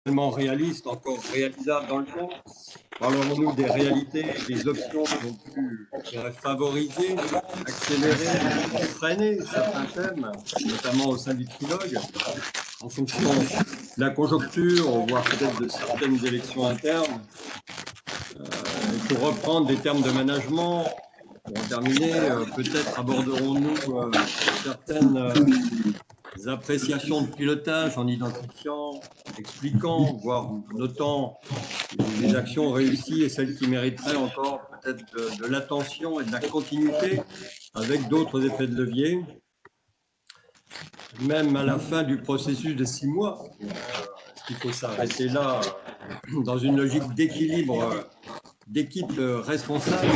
tellement réaliste, encore réalisable dans le temps. Parlerons-nous des réalités et des options qui ont pu favoriser, accélérer, freiner certains thèmes, notamment au sein du trilogue, en fonction de la conjoncture, voire peut-être de certaines élections internes. Et pour reprendre des termes de management, pour en terminer, peut-être aborderons-nous certaines appréciations de pilotage en identifiant, expliquant, voire notant les actions réussies et celles qui mériteraient encore peut-être de l'attention et de la continuité avec d'autres effets de levier. Même à la fin du processus de 6 mois, est-ce qu'il faut s'arrêter là dans une logique d'équilibre d'équipe responsable,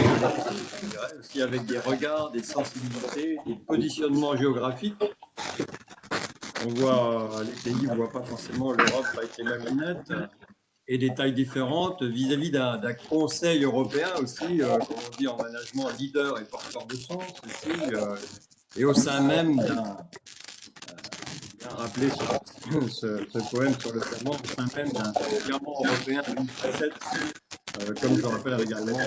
je dirais, aussi avec des regards, des sensibilités, des positionnements géographiques. On voit, les pays ne voient pas forcément l'Europe avec les mêmes lunettes et des tailles différentes vis-à-vis d'un Conseil européen aussi, comme on dit en management, leader et porteur de sens aussi, et au sein même d'un, bien rappelé ce poème sur le serment, au sein même d'un diamant européen de 2017, comme je le rappelle également.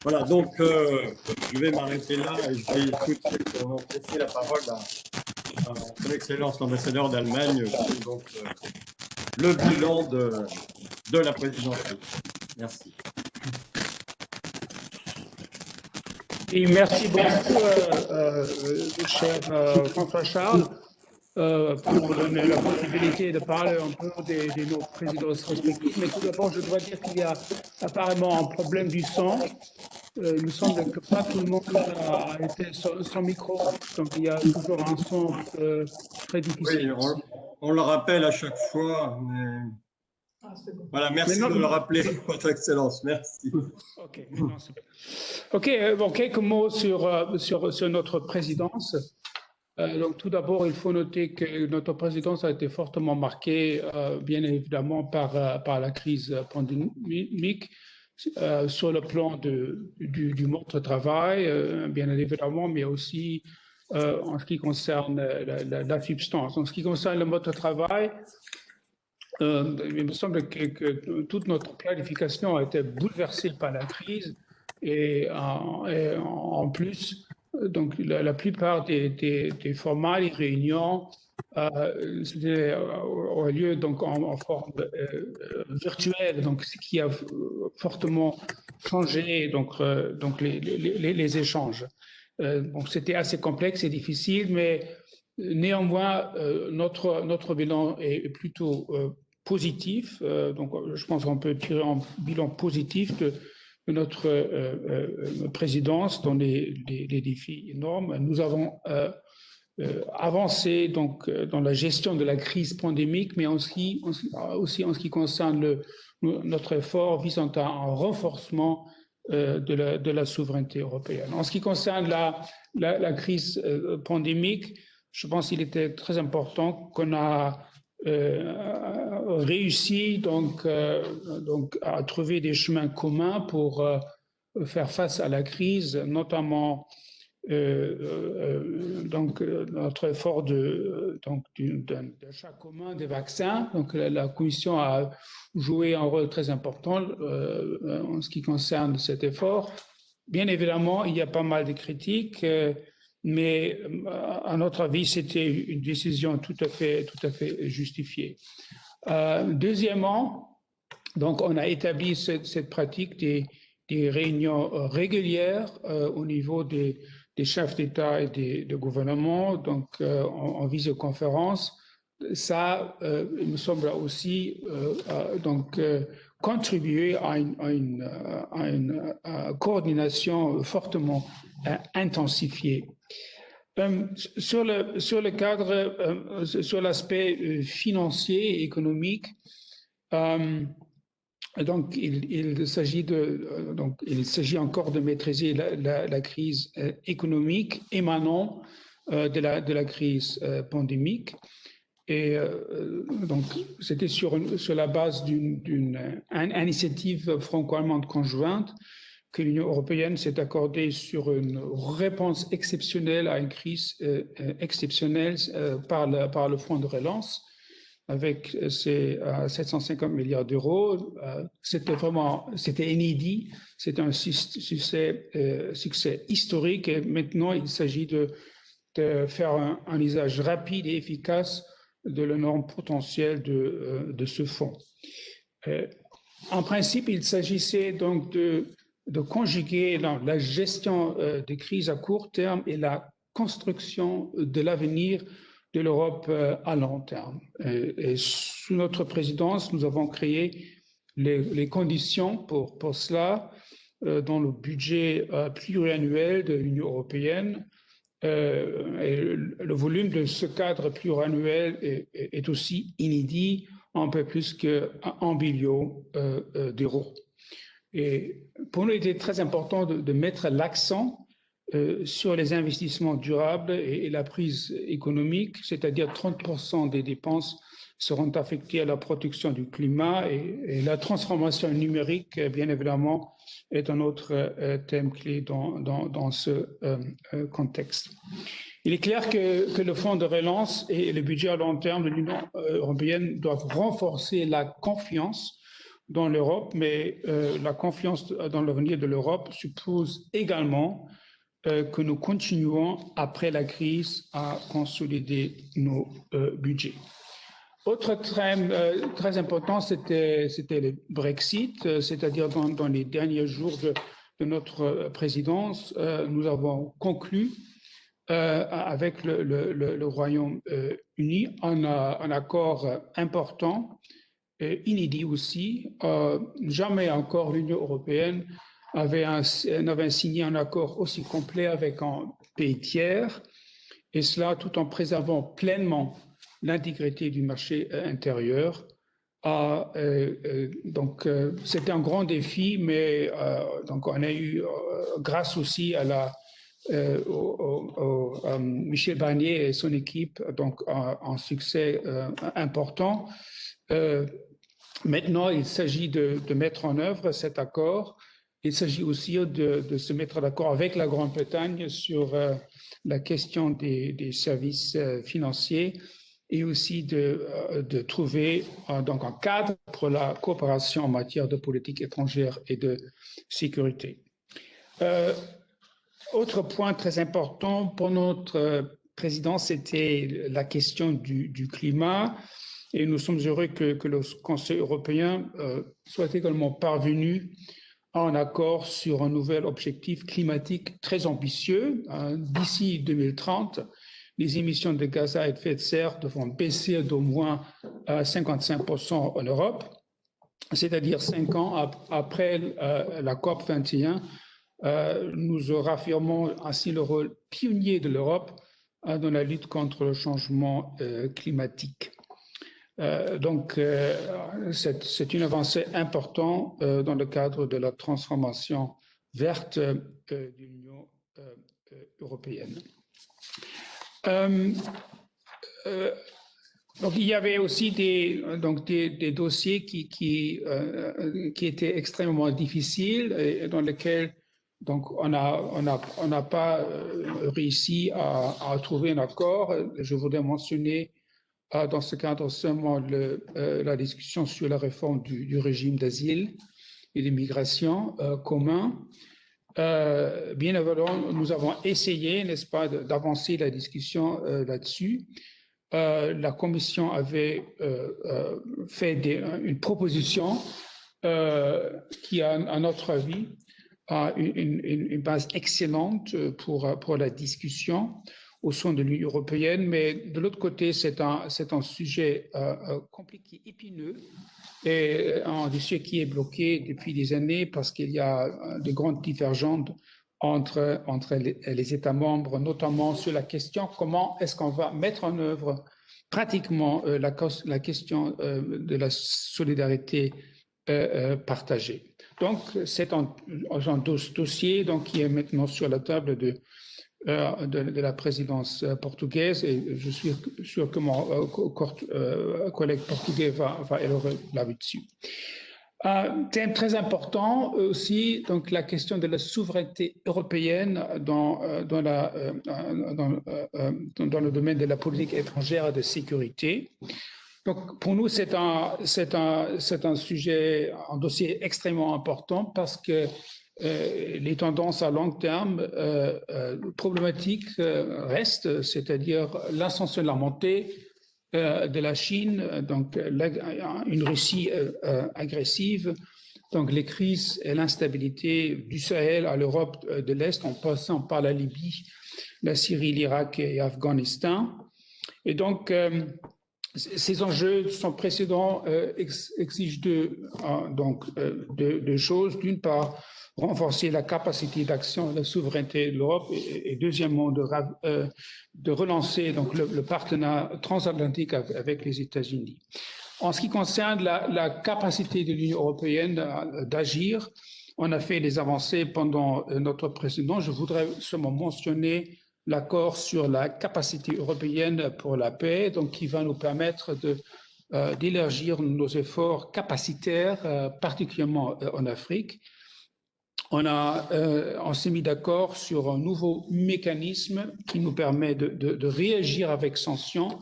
Voilà, donc je vais m'arrêter là et je vais tout de suite laisser la parole à son Excellence l'ambassadeur d'Allemagne pour donc, le bilan de la présidence. Merci. Et merci beaucoup, cher François-Charles, pour me donner la possibilité de parler un peu de nos présidences respectives. Mais tout d'abord, je dois dire qu'il y a apparemment un problème du son. Il me semble que pas tout le monde a été sans micro, donc il y a toujours un son très difficile. Oui, on le rappelle à chaque fois, mais... Bon. Voilà, merci de le rappeler, Votre Excellence, merci. Ok, bon, quelques mots sur notre présidence. Donc, tout d'abord, il faut noter que notre présidence a été fortement marquée, bien évidemment, par la crise pandémique, sur le plan du mode de travail, bien évidemment, mais aussi en ce qui concerne la substance. En ce qui concerne le mode de travail, il me semble que toute notre planification a été bouleversée par la crise et en plus, donc la plupart des formats, des réunions ont lieu donc en forme virtuelle, donc ce qui a fortement changé donc les échanges. Donc c'était assez complexe et difficile, mais néanmoins notre bilan est plutôt positif. Donc je pense qu'on peut tirer un bilan positif de notre présidence dans les défis énormes. Nous avons avancé donc dans la gestion de la crise pandémique, mais aussi en ce qui concerne notre effort visant à un renforcement de la souveraineté européenne. En ce qui concerne la crise pandémique, je pense qu'il était très important qu'on a réussi donc à trouver des chemins communs pour faire face à la crise, notamment donc notre effort d'achat commun des vaccins. Donc la Commission a joué un rôle très important en ce qui concerne cet effort. Bien évidemment, il y a pas mal de critiques, mais à notre avis, c'était une décision tout à fait justifiée. Deuxièmement, donc on a établi cette pratique des réunions régulières au niveau des chefs d'État et de gouvernement, donc en visioconférence. Ça, il me semble aussi contribuer à une coordination fortement intensifiée. Sur le cadre, sur l'aspect financier et économique, donc il s'agit encore de maîtriser la crise économique émanant de la crise pandémique. Et donc c'était sur la base d'une initiative franco-allemande conjointe que l'Union européenne s'est accordée sur une réponse exceptionnelle à une crise exceptionnelle par le Fonds de relance. avec ces 750 milliards d'euros. C'était inédit, c'était un succès historique et maintenant il s'agit de faire un usage rapide et efficace de l'énorme potentiel de ce fonds. En principe, il s'agissait donc de conjuguer la gestion des crises à court terme et la construction de l'avenir de l'Europe à long terme. Et sous notre présidence, nous avons créé les conditions pour cela dans le budget pluriannuel de l'Union européenne. Et le volume de ce cadre pluriannuel est aussi inédit, un peu plus qu'1 billion d'euros. Et pour nous, il était très important de mettre l'accent sur les investissements durables et la prise économique, c'est-à-dire 30% des dépenses seront affectées à la protection du climat et la transformation numérique, bien évidemment, est un autre thème clé dans ce contexte. Il est clair que le fonds de relance et le budget à long terme de l'Union européenne doivent renforcer la confiance dans l'Europe, mais la confiance dans l'avenir de l'Europe suppose également que nous continuons après la crise à consolider nos budgets. Autre thème très important, c'était le Brexit, c'est-à-dire dans les derniers jours de notre présidence, nous avons conclu avec le Royaume-Uni un accord important, inédit aussi. Jamais encore l'Union européenne n'avait signé un accord aussi complet avec un pays tiers, et cela tout en préservant pleinement l'intégrité du marché intérieur. Donc, c'était un grand défi, mais donc on a eu, grâce aussi à Michel Barnier et son équipe, donc un succès important. Maintenant, il s'agit de mettre en œuvre cet accord. Il s'agit aussi de se mettre d'accord avec la Grande-Bretagne sur la question des services financiers et aussi de trouver donc un cadre pour la coopération en matière de politique étrangère et de sécurité. Autre point très important pour notre présidence, c'était la question du climat. Et nous sommes heureux que le Conseil européen soit également parvenu à un accord sur un nouvel objectif climatique très ambitieux. D'ici 2030, les émissions de gaz à effet de serre devront baisser d'au moins 55% en Europe, c'est-à-dire 5 ans après la COP 21. Nous réaffirmons ainsi le rôle pionnier de l'Europe dans la lutte contre le changement climatique. Donc, c'est une avancée importante dans le cadre de la transformation verte de l'Union européenne. Donc, il y avait aussi des dossiers qui étaient extrêmement difficiles et dans lesquels donc on n'a pas réussi à trouver un accord. Je voudrais mentionner dans ce cadre seulement la discussion sur la réforme du régime d'asile et d'immigration commun. Bien évidemment, nous avons essayé, n'est-ce pas, d'avancer la discussion là-dessus. La Commission avait fait une proposition qui, à notre avis, a une base excellente pour la discussion au sein de l'Union européenne, mais de l'autre côté, c'est un sujet compliqué, épineux, et un dossier qui est bloqué depuis des années parce qu'il y a de grandes divergences entre les États membres, notamment sur la question comment est-ce qu'on va mettre en œuvre pratiquement la question de la solidarité partagée. Donc, c'est un dossier donc, qui est maintenant sur la table de la présidence portugaise et je suis sûr que mon collègue portugais va élaborer là-dessus. Thème très important aussi, donc la question de la souveraineté européenne dans le domaine de la politique étrangère et de sécurité. Donc, pour nous, c'est un sujet, un dossier extrêmement important parce que les tendances à long terme problématiques restent, c'est-à-dire l'ascension de la montée de la Chine, donc une Russie agressive, donc les crises et l'instabilité du Sahel à l'Europe de l'Est en passant par la Libye, la Syrie, l'Irak et l'Afghanistan. Et donc, ces enjeux sans précédent exigent deux choses. D'une part, renforcer la capacité d'action et la souveraineté de l'Europe et deuxièmement, de relancer donc, le partenariat transatlantique avec les États-Unis. En ce qui concerne la capacité de l'Union européenne d'agir, on a fait des avancées pendant notre présidence. Je voudrais seulement mentionner l'accord sur la capacité européenne pour la paix, donc qui va nous permettre d'élargir nos efforts capacitaires, particulièrement en Afrique. On s'est mis d'accord sur un nouveau mécanisme qui nous permet de réagir avec sanctions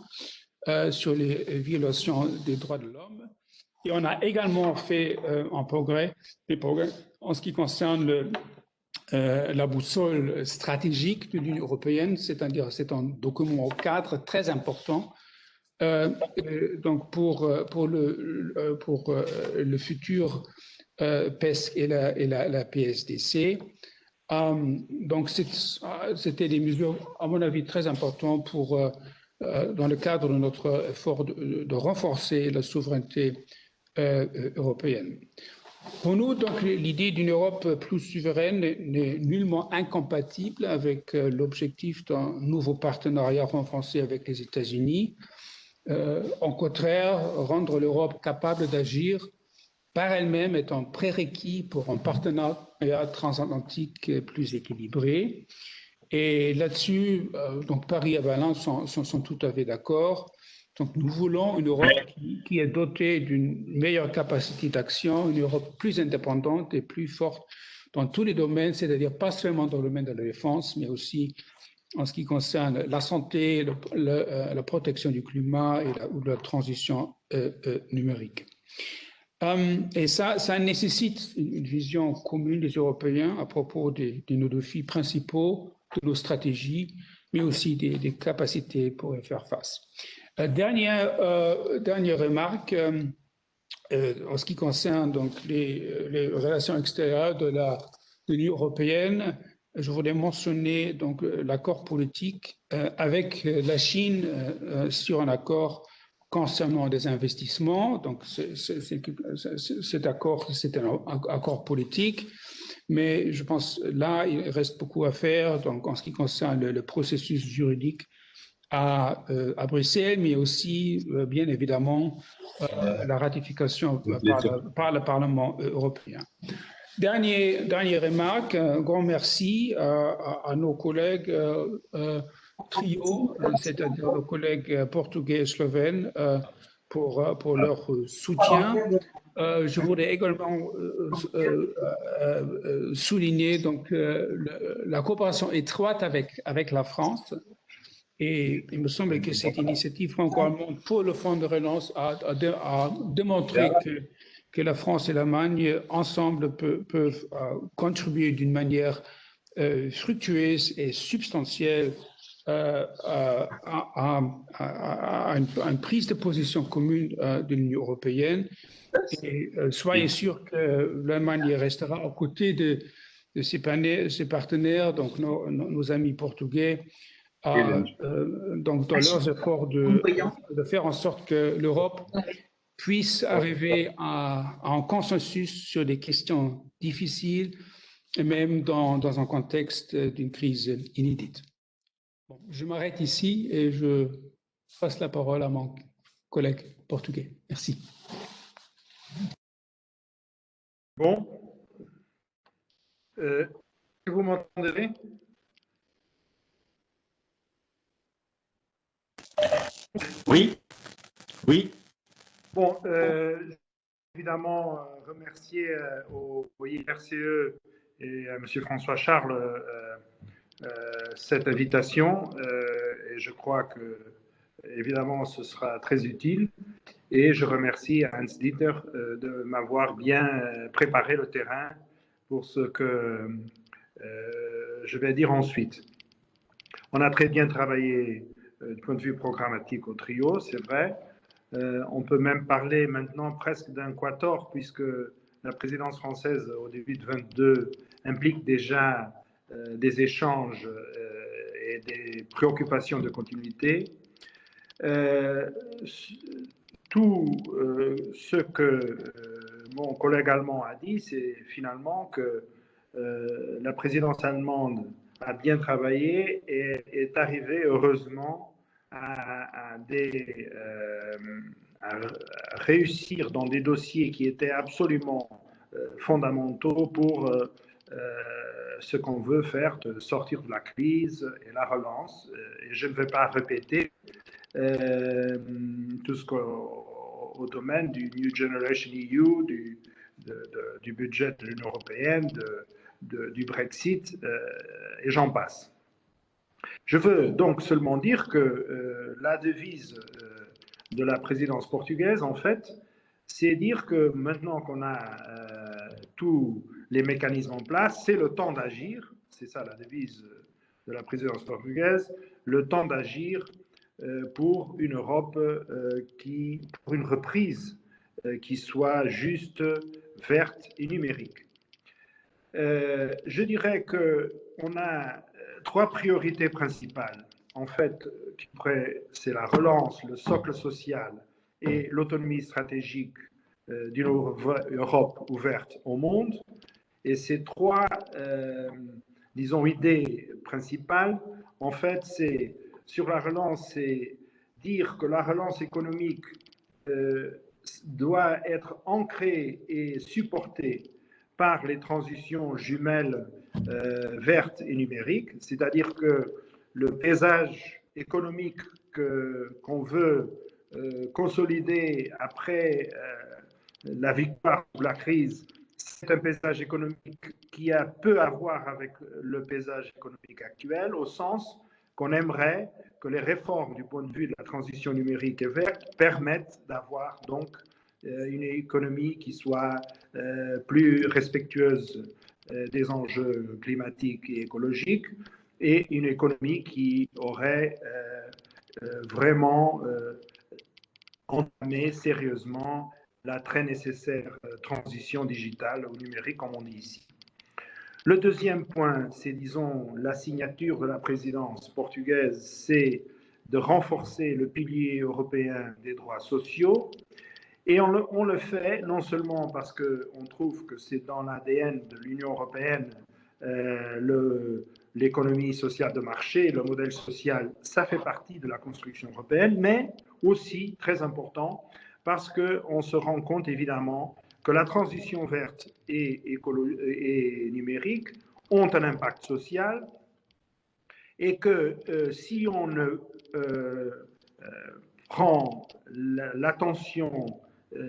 sur les violations des droits de l'homme. Et on a également fait des progrès en ce qui concerne la boussole stratégique de l'Union européenne, c'est-à-dire c'est un document au cadre très important donc pour le futur PESC et la PSDC. Donc c'était des mesures, à mon avis, très importantes dans le cadre de notre effort de renforcer la souveraineté européenne. Pour nous, donc, l'idée d'une Europe plus souveraine n'est nullement incompatible avec l'objectif d'un nouveau partenariat renforcé avec les États-Unis. Au contraire, rendre l'Europe capable d'agir par elle-même est un prérequis pour un partenariat transatlantique plus équilibré. Et là-dessus, donc Paris et Valence sont tout à fait d'accord. Donc nous voulons une Europe qui est dotée d'une meilleure capacité d'action, une Europe plus indépendante et plus forte dans tous les domaines, c'est-à-dire pas seulement dans le domaine de la défense, mais aussi en ce qui concerne la santé, la protection du climat ou la transition numérique. Et ça nécessite une vision commune des Européens à propos de nos défis principaux, de nos stratégies, mais aussi des capacités pour y faire face. Dernière remarque, en ce qui concerne donc les relations extérieures de l'Union européenne, je voulais mentionner donc l'accord politique avec la Chine sur un accord concernant des investissements. Donc cet accord, c'est un accord politique, mais je pense là il reste beaucoup à faire. Donc en ce qui concerne le processus juridique à Bruxelles, mais aussi bien évidemment la ratification par le Parlement européen. Dernière remarque, un grand merci à nos collègues trio, c'est-à-dire nos collègues portugais et slovènes pour leur soutien. Je voudrais également souligner donc, la coopération étroite avec la France. Et il me semble que cette initiative franco-allemande pour le fonds de relance a démontré que la France et l'Allemagne, ensemble, peuvent contribuer d'une manière fructueuse et substantielle à une prise de position commune de l'Union européenne. Et soyez sûrs que l'Allemagne restera aux côtés de ses partenaires, donc nos amis portugais, donc dans leurs efforts de faire en sorte que l'Europe puisse arriver à un consensus sur des questions difficiles, et même dans un contexte d'une crise inédite. Bon, je m'arrête ici et je passe la parole à mon collègue portugais. Merci. Bon. Vous m'entendez? Oui, oui. Bon, évidemment, remercier au RCE et à M. François Charles cette invitation. Et je crois que évidemment, ce sera très utile. Et je remercie Hans-Dieter de m'avoir bien préparé le terrain pour ce que je vais dire ensuite. On a très bien travaillé du point de vue programmatique au trio, c'est vrai. On peut même parler maintenant presque d'un quator, puisque la présidence française au début de 22 implique déjà des échanges et des préoccupations de continuité. Tout ce que mon collègue allemand a dit, c'est finalement que la présidence allemande a bien travaillé et est arrivée heureusement à réussir dans des dossiers qui étaient absolument fondamentaux pour ce qu'on veut faire, de sortir de la crise et la relance. Et je ne vais pas répéter tout ce au domaine du New Generation EU, du budget de l'Union européenne, du Brexit, et j'en passe. Je veux donc seulement dire que la devise de la présidence portugaise, en fait, c'est dire que maintenant qu'on a tous les mécanismes en place, c'est le temps d'agir, c'est ça la devise de la présidence portugaise, le temps d'agir pour une Europe pour une reprise qui soit juste, verte et numérique. Je dirais qu'on a trois priorités principales. En fait, c'est la relance, le socle social et l'autonomie stratégique d'une Europe ouverte au monde. Et ces trois, disons, idées principales, en fait, c'est sur la relance, c'est dire que la relance économique doit être ancrée et supportée par les transitions jumelles vertes et numériques, c'est-à-dire que le paysage économique qu'on veut consolider après la victoire de la crise, c'est un paysage économique qui a peu à voir avec le paysage économique actuel, au sens qu'on aimerait que les réformes du point de vue de la transition numérique et verte permettent d'avoir donc une économie qui soit plus respectueuse des enjeux climatiques et écologiques et une économie qui aurait vraiment entamé sérieusement la très nécessaire transition digitale ou numérique, comme on dit ici. Le deuxième point, c'est, disons, la signature de la présidence portugaise, c'est de renforcer le pilier européen des droits sociaux. Et on le fait non seulement parce qu'on trouve que c'est dans l'ADN de l'Union européenne, l'économie sociale de marché, le modèle social, ça fait partie de la construction européenne, mais aussi, très important, parce qu'on se rend compte évidemment que la transition verte et numérique ont un impact social et que si on ne prend l'attention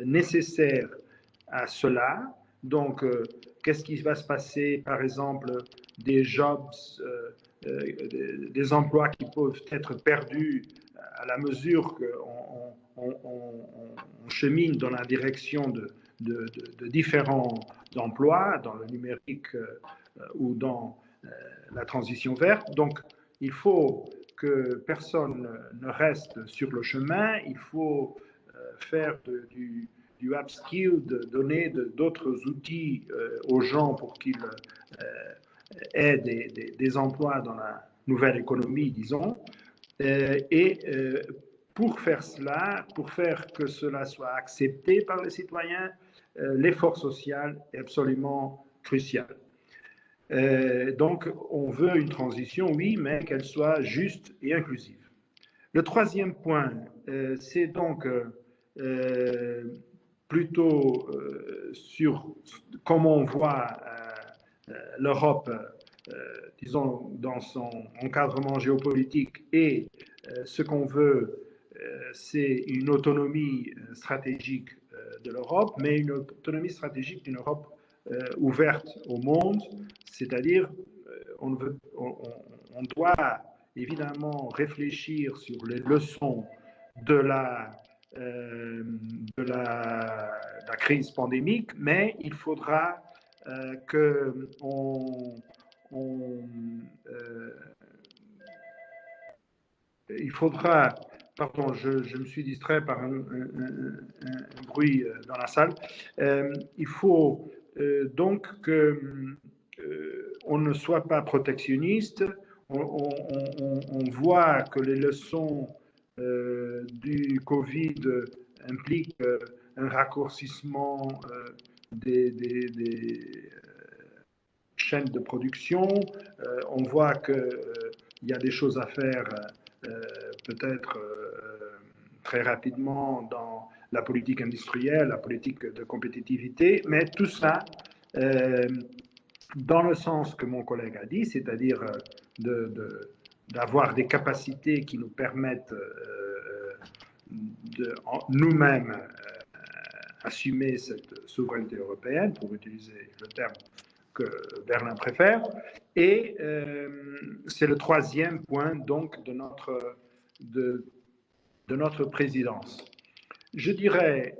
nécessaire à cela, donc qu'est-ce qui va se passer, par exemple, des jobs, des emplois qui peuvent être perdus à la mesure qu'on chemine dans la direction de différents emplois, dans le numérique ou dans la transition verte. Donc, il faut que personne ne reste sur le chemin, il faut faire du upskill, de donner d'autres outils aux gens pour qu'ils aient des emplois dans la nouvelle économie, disons. Et pour faire cela, pour faire que cela soit accepté par les citoyens, l'effort social est absolument crucial. Donc, on veut une transition, oui, mais qu'elle soit juste et inclusive. Le troisième point, c'est donc plutôt sur comment on voit l'Europe, disons, dans son encadrement géopolitique et ce qu'on veut, c'est une autonomie stratégique de l'Europe, mais une autonomie stratégique d'une Europe ouverte au monde, c'est-à-dire on doit évidemment réfléchir sur les leçons de la crise pandémique, mais il faudra que il faudra, pardon, je me suis distrait par un bruit dans la salle. Il faut donc que on ne soit pas protectionniste. On voit que les leçons du Covid impliquent un raccourcissement des chaînes de production. On voit qu'il y a des choses à faire peut-être très rapidement dans la politique industrielle, la politique de compétitivité, mais tout ça dans le sens que mon collègue a dit, c'est-à-dire d'avoir des capacités qui nous permettent de nous-mêmes assumer cette souveraineté européenne, pour utiliser le terme que Berlin préfère. Et c'est le troisième point donc de notre présidence. Je dirais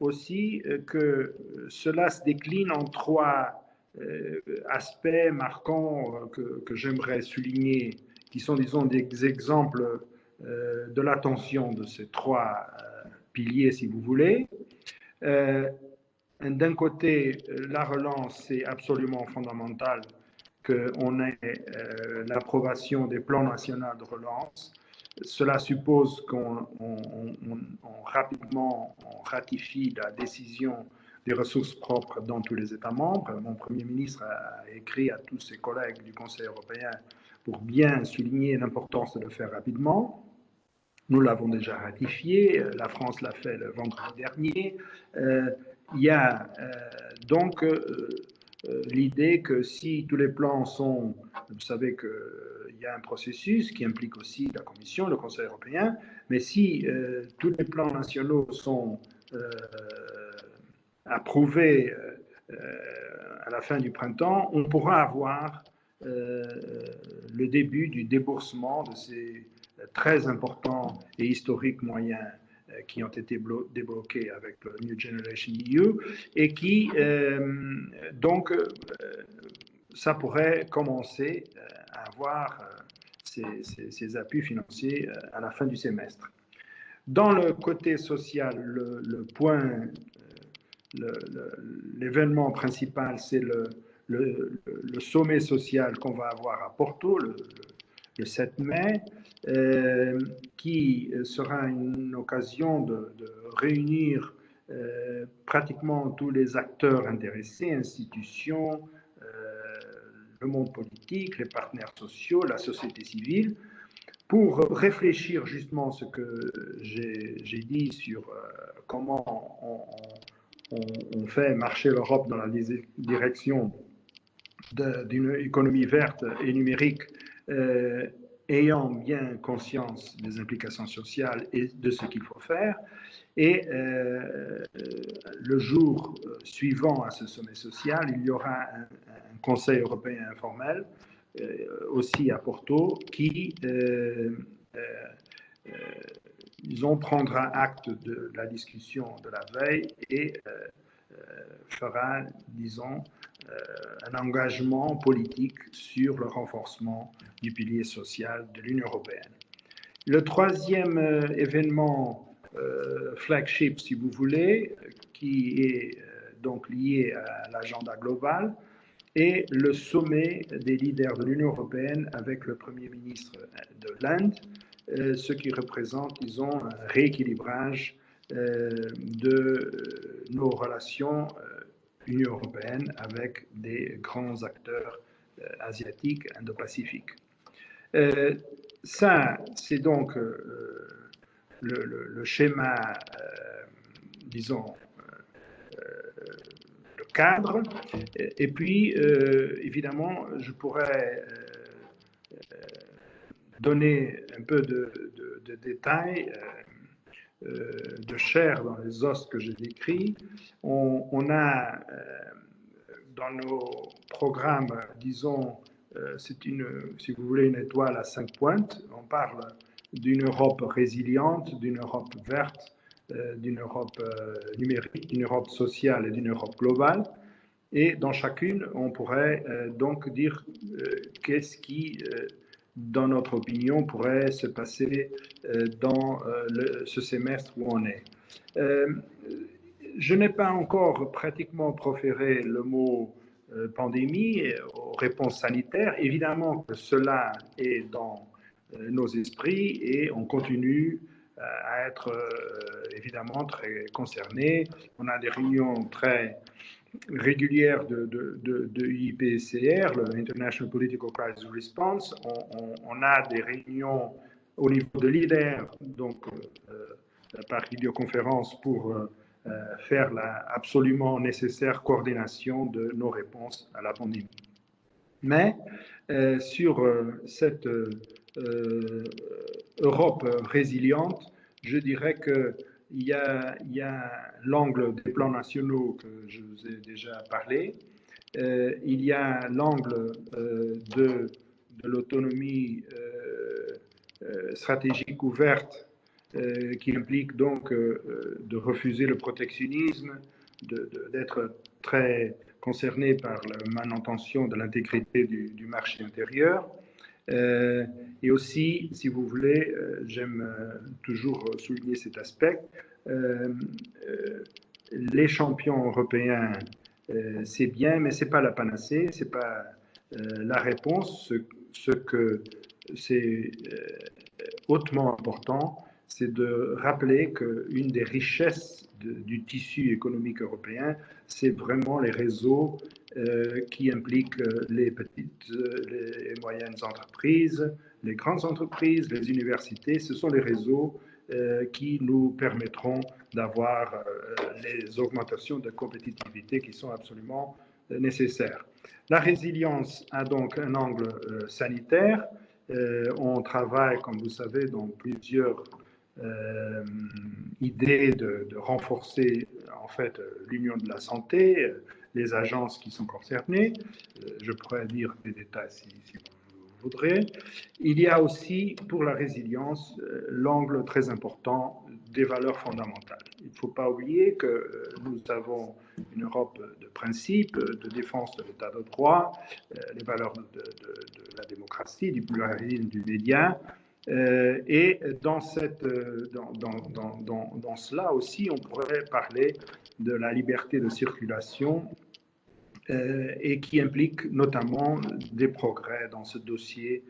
aussi que cela se décline en trois aspects marquants que j'aimerais souligner, qui sont, disons, des exemples de l'attention de ces trois piliers, si vous voulez. D'un côté, la relance, c'est absolument fondamental qu'on ait l'approbation des plans nationaux de relance. Cela suppose qu'on rapidement ratifie la décision des ressources propres dans tous les États membres. Mon Premier ministre a écrit à tous ses collègues du Conseil européen pour bien souligner l'importance de le faire rapidement. Nous l'avons déjà ratifié, la France l'a fait le vendredi dernier. Il y a donc l'idée que si tous les plans sont, vous savez qu'il y a un processus qui implique aussi la Commission, le Conseil européen, mais si tous les plans nationaux sont approuvés à la fin du printemps, on pourra avoir le début du déboursement de ces très importants et historiques moyens qui ont été débloqués avec le New Generation EU et qui, donc, ça pourrait commencer à avoir ces appuis financiers à la fin du semestre. Dans le côté social, l'événement principal, c'est le sommet social qu'on va avoir à Porto le 7 mai, qui sera une occasion de réunir pratiquement tous les acteurs intéressés, institutions, le monde politique, les partenaires sociaux, la société civile, pour réfléchir justement ce que j'ai dit sur comment on fait marcher l'Europe dans la direction d'une économie verte et numérique, ayant bien conscience des implications sociales et de ce qu'il faut faire. Et le jour suivant à ce sommet social, il y aura un Conseil européen informel, aussi à Porto, qui disons, prendra acte de la discussion de la veille et fera, disons, un engagement politique sur le renforcement du pilier social de l'Union européenne. Le troisième événement flagship, si vous voulez, qui est donc lié à l'agenda global, est le sommet des leaders de l'Union européenne avec le Premier ministre de l'Inde, ce qui représente, disons, un rééquilibrage de nos relations Union européenne avec des grands acteurs asiatiques, indo-pacifiques. Ça, c'est donc le schéma, disons, le cadre. Et puis, évidemment, je pourrais donner un peu de détails, de chair dans les os que j'ai décrits. On a dans nos programmes, disons, c'est si vous voulez, une étoile à 5 pointes. On parle d'une Europe résiliente, d'une Europe verte, d'une Europe numérique, d'une Europe sociale et d'une Europe globale. Et dans chacune, on pourrait donc dire qu'est-ce qui, dans notre opinion, pourrait se passer dans ce semestre où on est. Je n'ai pas encore pratiquement proféré le mot pandémie aux réponses sanitaires. Évidemment que cela est dans nos esprits et on continue à être évidemment très concernés. On a des réunions très régulière de IPCR, le International Political Crisis Response. On a des réunions au niveau de l'IDER, donc par vidéoconférence, pour faire la absolument nécessaire coordination de nos réponses à la pandémie. Mais sur cette Europe résiliente, je dirais que il y a l'angle des plans nationaux que je vous ai déjà parlé. Il y a l'angle de l'autonomie stratégique ouverte qui implique donc de refuser le protectionnisme, d'être très concerné par la manutention de l'intégrité du marché intérieur. Et aussi, si vous voulez, j'aime toujours souligner cet aspect, les champions européens, c'est bien, mais ce n'est pas la panacée, ce n'est pas la réponse. Ce que c'est hautement important, c'est de rappeler qu'une des richesses du tissu économique européen, c'est vraiment les réseaux qui impliquent les petites et moyennes entreprises, les grandes entreprises, les universités. Ce sont les réseaux qui nous permettront d'avoir les augmentations de compétitivité qui sont absolument nécessaires. La résilience a donc un angle sanitaire. On travaille, comme vous savez, dans plusieurs idée de renforcer en fait l'union de la santé, les agences qui sont concernées. Je pourrais dire des détails si vous voudrez. Il y a aussi pour la résilience l'angle très important des valeurs fondamentales. Il ne faut pas oublier que nous avons une Europe de principes, de défense de l'état de droit, les valeurs de la démocratie, du pluralisme du média. Et dans cela aussi, on pourrait parler de la liberté de circulation et qui implique notamment des progrès dans ce dossier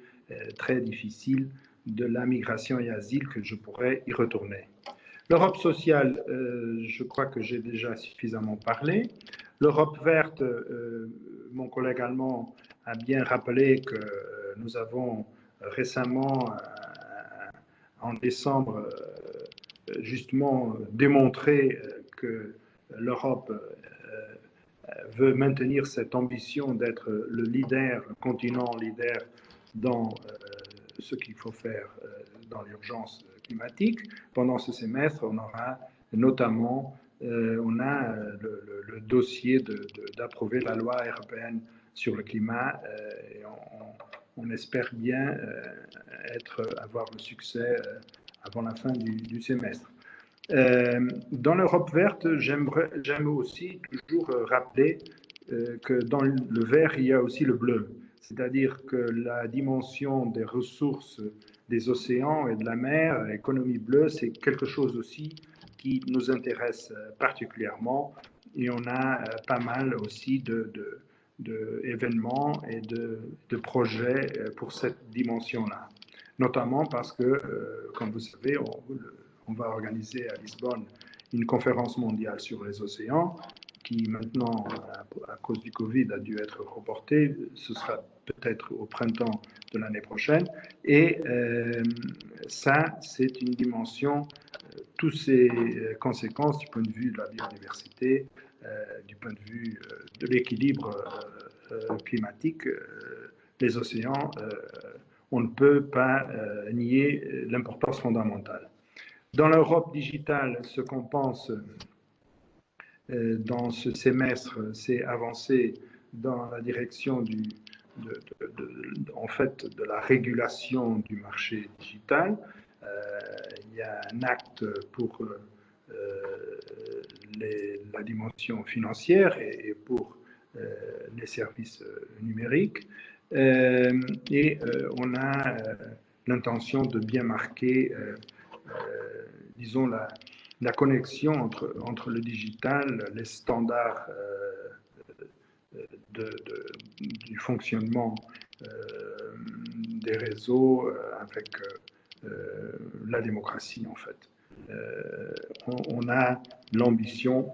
très difficile de la migration et asile que je pourrais y retourner. L'Europe sociale, je crois que j'ai déjà suffisamment parlé. L'Europe verte, mon collègue allemand a bien rappelé que nous avons récemment en décembre, justement démontrer que l'Europe veut maintenir cette ambition d'être le leader, le continent leader dans ce qu'il faut faire dans l'urgence climatique. Pendant ce semestre, on aura notamment le dossier d'approuver la loi européenne sur le climat et on espère bien avoir le succès avant la fin du semestre. Dans l'Europe verte, j'aime aussi toujours rappeler que dans le vert, il y a aussi le bleu. C'est-à-dire que la dimension des ressources des océans et de la mer, économie bleue, c'est quelque chose aussi qui nous intéresse particulièrement. Et on a pas mal aussi d'événements et de projets pour cette dimension-là. Notamment parce que, comme vous savez, on va organiser à Lisbonne une conférence mondiale sur les océans qui maintenant, à cause du Covid, a dû être reportée. Ce sera peut-être au printemps de l'année prochaine. Et ça, c'est une dimension, toutes ces conséquences du point de vue de la biodiversité, du point de vue de l'équilibre climatique, les océans, on ne peut pas nier l'importance fondamentale. Dans l'Europe digitale, ce qu'on pense dans ce semestre, c'est avancer dans la direction en fait, de la régulation du marché digital. il y a un acte pour la dimension financière et pour les services numériques. Et on a l'intention de bien marquer, disons, la connexion entre le digital, les standards du fonctionnement des réseaux avec la démocratie, en fait. On a l'ambition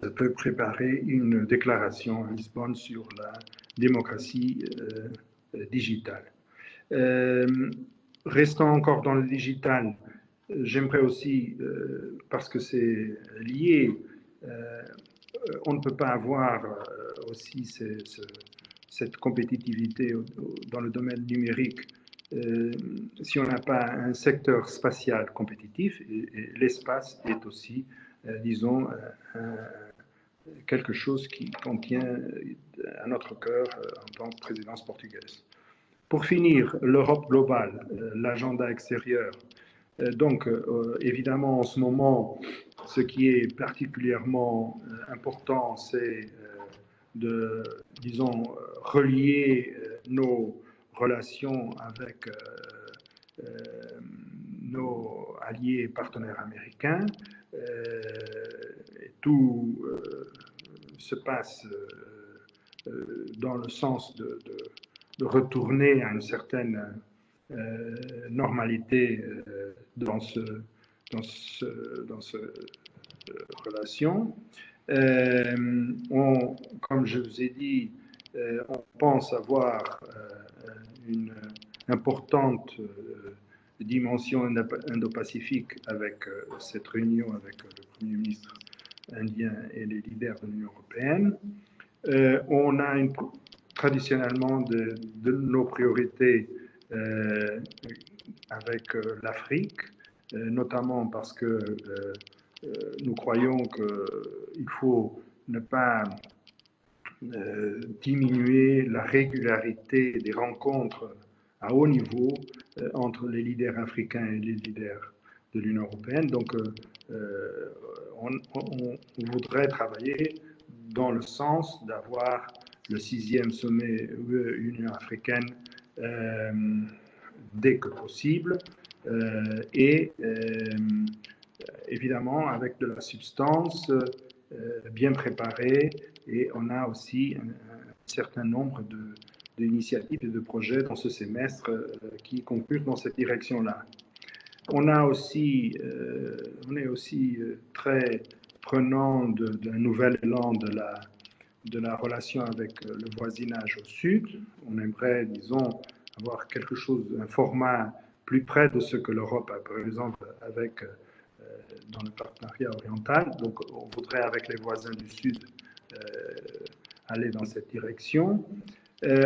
de préparer une déclaration à Lisbonne sur la démocratie digitale. Restant encore dans le digital, j'aimerais aussi, parce que c'est lié, on ne peut pas avoir aussi cette compétitivité dans le domaine numérique si on n'a pas un secteur spatial compétitif, et l'espace est aussi, disons, quelque chose qui contient à notre cœur en tant que présidence portugaise. Pour finir, l'Europe globale, l'agenda extérieur. Donc, évidemment, en ce moment, ce qui est particulièrement important, c'est de, disons, relier nos relations avec nos alliés et partenaires américains. Tout se passe dans le sens de retourner à une certaine normalité dans cette relation. Comme je vous ai dit, on pense avoir une importante dimension indo-pacifique avec cette réunion avec le Premier ministre indien et les leaders de l'Union européenne. On a traditionnellement de nos priorités avec l'Afrique, notamment parce que nous croyons qu'il faut ne pas diminuer la régularité des rencontres à haut niveau entre les leaders africains et les leaders de l'Union européenne. Donc, on voudrait travailler dans le sens d'avoir le 6e sommet Union africaine dès que possible et évidemment avec de la substance bien préparée, et on a aussi un certain nombre d'initiatives et de projets dans ce semestre qui concluent dans cette direction-là. On est aussi très prenant d'un nouvel élan de la relation avec le voisinage au sud. On aimerait, disons, avoir quelque chose, un format plus près de ce que l'Europe a, par exemple, avec dans le partenariat oriental. Donc, on voudrait, avec les voisins du Sud, aller dans cette direction.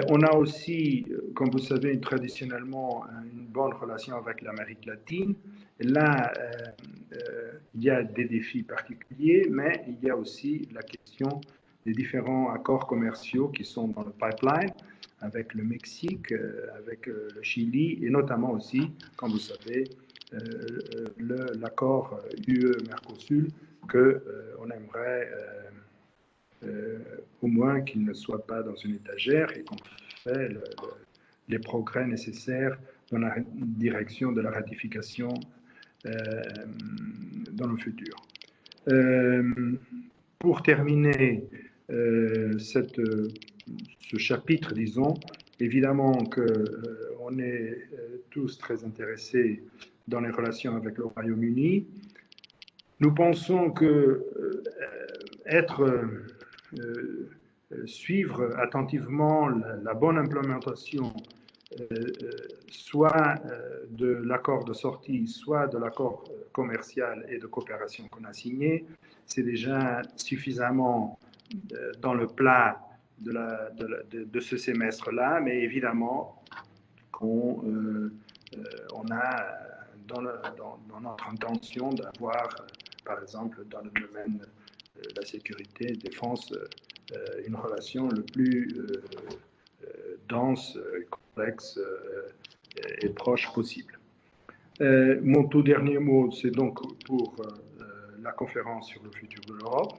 On a aussi, comme vous savez, traditionnellement une bonne relation avec l'Amérique latine. Là, il y a des défis particuliers, mais il y a aussi la question des différents accords commerciaux qui sont dans le pipeline avec le Mexique, avec le Chili, et notamment aussi, comme vous savez, l'accord UE-Mercosur qu'on aimerait au moins qu'il ne soit pas dans une étagère et qu'on fait les progrès nécessaires dans la direction de la ratification dans le futur. Pour terminer ce chapitre, disons, évidemment qu'on est tous très intéressés dans les relations avec le Royaume-Uni. Nous pensons que suivre attentivement la bonne implémentation soit de l'accord de sortie, soit de l'accord commercial et de coopération qu'on a signé, c'est déjà suffisamment dans le plat de ce semestre-là, mais évidemment qu'on a dans notre intention d'avoir, par exemple, dans le domaine de la sécurité et défense, une relation le plus dense, complexe et proche possible. Mon tout dernier mot, c'est donc pour la conférence sur le futur de l'Europe,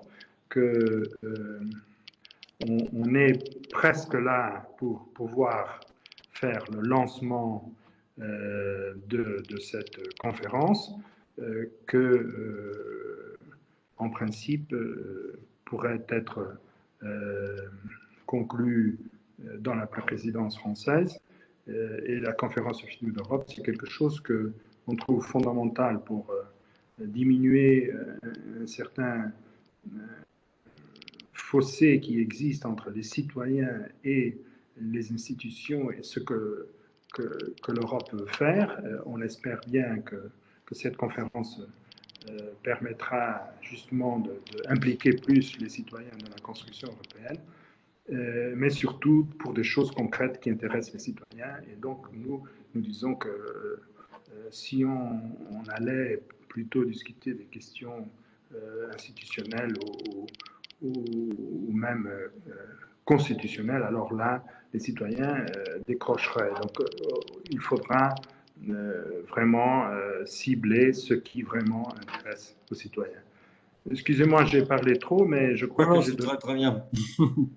que on est presque là pour pouvoir faire le lancement de cette conférence, que en principe pourrait être conclue dans la présidence française. Et la conférence sur le futur de l'Europe, c'est quelque chose que on trouve fondamental pour diminuer un certain fossé qui existe entre les citoyens et les institutions et ce que l'Europe veut faire. On espère bien que cette conférence permettra justement d'impliquer plus les citoyens dans la construction européenne, mais surtout pour des choses concrètes qui intéressent les citoyens. Et donc, nous disons que si on allait plutôt discuter des questions institutionnelles ou même constitutionnelles, alors là, les citoyens décrocheraient. Donc, il faudra vraiment cibler ce qui vraiment intéresse aux citoyens. Excusez-moi, j'ai parlé trop, mais je crois que j'ai c'est très, très bien.